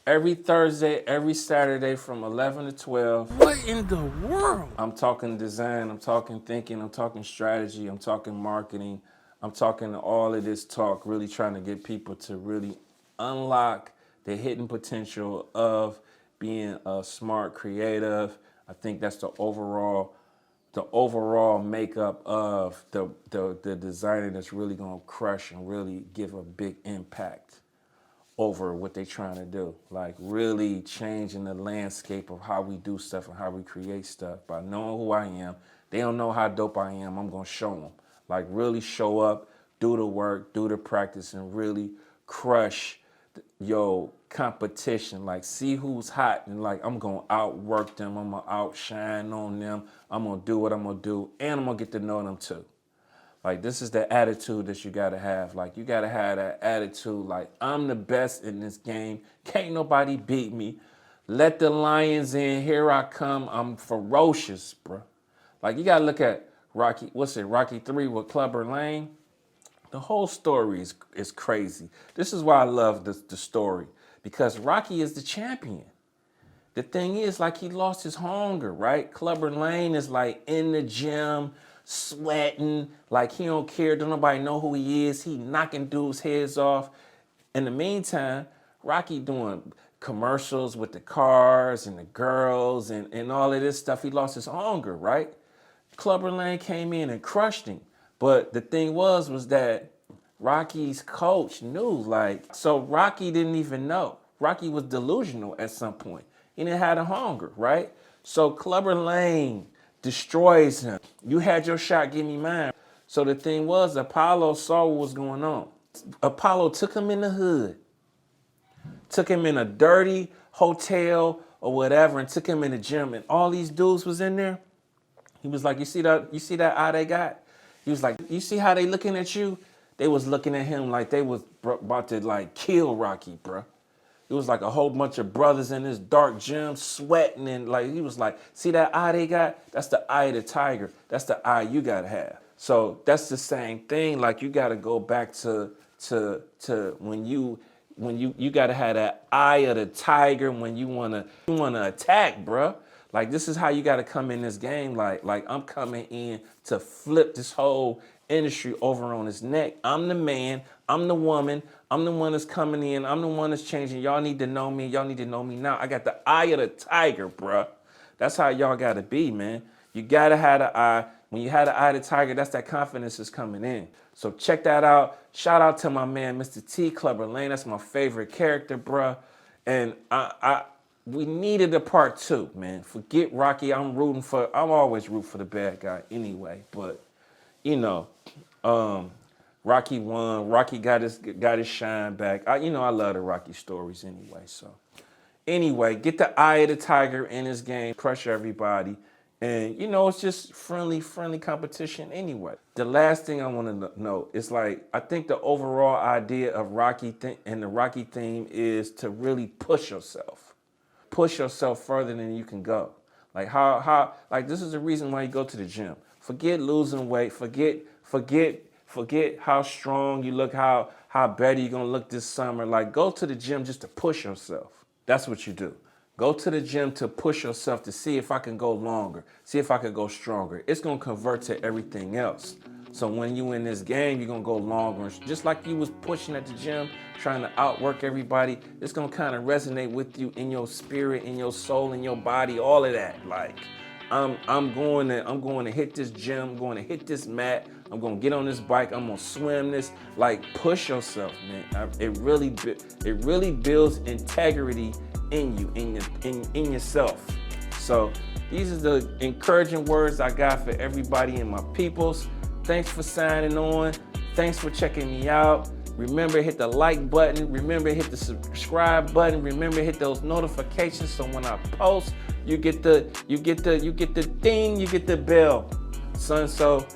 Every Thursday, every Saturday from 11 to 12. What in the world? I'm talking design, I'm talking thinking, I'm talking strategy, I'm talking marketing, I'm talking all of this talk, really trying to get people to really unlock the hidden potential of being a smart creative. I think that's the overall makeup of the designer that's really gonna crush and really give a big impact over what they're trying to do. Like really changing the landscape of how we do stuff and how we create stuff by knowing who I am. They don't know how dope I am. I'm gonna show them. Like really show up, do the work, do the practice, and really crush competition. Like see who's hot, and like I'm gonna outwork them. I'm gonna outshine on them. I'm gonna do what I'm gonna do, and I'm gonna get to know them too. Like this is the attitude that you gotta have. Like you gotta have that attitude like I'm the best in this game. Can't nobody beat me. Let the lions in, here I come. I'm ferocious, bro. Like you gotta look at Rocky, Rocky 3 with Clubber Lang? The whole story is crazy. This is why I love the story, because Rocky is the champion. The thing is, like, he lost his hunger, right? Clubber Lang is like in the gym, sweating, like he don't care, don't nobody know who he is. He knocking dudes' heads off. In the meantime, Rocky doing commercials with the cars and the girls and all of this stuff. He lost his hunger, right? Clubber Lang came in and crushed him. But the thing was that Rocky's coach knew, like, so Rocky didn't even know. Rocky was delusional at some point. He didn't have the hunger, right? So Clubber Lang destroys him. You had your shot, give me mine. So the thing was, Apollo saw what was going on. Apollo took him in the hood, took him in a dirty hotel or whatever, and took him in the gym, and all these dudes was in there. He was like, you see that eye they got? He was like, you see how they looking at you? They was looking at him like they was about to like kill Rocky, bro. It was like a whole bunch of brothers in this dark gym sweating, and like he was like, see that eye they got? That's the eye of the tiger. That's the eye you gotta have. So that's the same thing. Like you gotta go back to when you gotta have that eye of the tiger when you wanna attack, bro. Like this is how you gotta come in this game. Like I'm coming in to flip this whole industry over on his neck. I'm the man, I'm the woman, I'm the one that's coming in, I'm the one that's changing. Y'all need to know me, y'all need to know me now. I got the eye of the tiger, bruh. That's how y'all gotta be, man. You gotta have the eye. When you have the eye of the tiger, that's that confidence is coming in. So check that out. Shout out to my man, Mr. T, Clubber Lang. That's my favorite character, bruh. And we needed a part 2, man. Forget Rocky. I'm always root for the bad guy anyway. But, you know, Rocky won. Rocky got his shine back. I love the Rocky stories anyway. So, anyway, get the eye of the tiger in this game. Crush everybody. And, it's just friendly competition anyway. The last thing I want to know is, like, I think the overall idea of Rocky and the Rocky theme is to really push yourself. Push yourself further than you can go. Like like this is the reason why you go to the gym. Forget losing weight. Forget how strong you look, how better you're gonna look this summer. Like go to the gym just to push yourself. That's what you do. Go to the gym to push yourself to see if I can go longer, see if I can go stronger. It's gonna convert to everything else. So when you in this game, you're gonna go longer. Just like you was pushing at the gym, trying to outwork everybody, it's gonna kind of resonate with you in your spirit, in your soul, in your body, all of that. Like, I'm going to hit this gym, I'm going to hit this mat, I'm gonna get on this bike, I'm gonna swim this. Like, push yourself, man. It really builds integrity in you, in yourself. So these are the encouraging words I got for everybody and my peoples. Thanks for signing on. Thanks for checking me out. Remember, hit the like button. Remember, hit the subscribe button. Remember, hit those notifications so when I post, you get the ding, you get the bell, son. So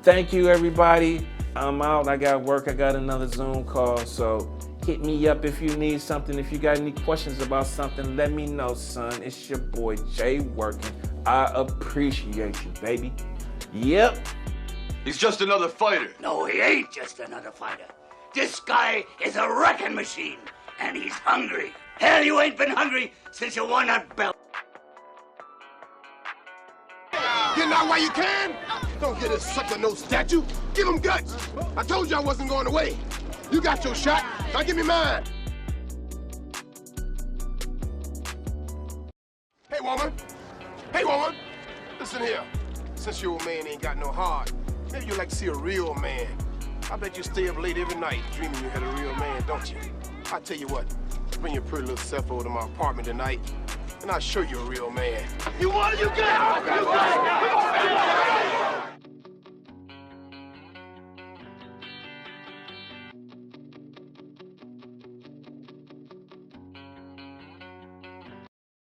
thank you, everybody. I'm out. I got work. I got another Zoom call. So hit me up if you need something. If you got any questions about something, let me know, son. It's your boy Jay working. I appreciate you, baby. Yep. He's just another fighter. No, he ain't just another fighter. This guy is a wrecking machine, and he's hungry. Hell, you ain't been hungry since you won that belt. Getting out while you can? Don't get this sucker no statue. Give him guts. I told you I wasn't going away. You got your shot. Now give me mine. Hey, woman. Hey, woman. Listen here. Since your old man ain't got no heart, maybe you'd like to see a real man. I bet you stay up late every night dreaming you had a real man, don't you? I tell you what, bring your pretty little self over to my apartment tonight, and I'll show you a real man. You want it, you got it!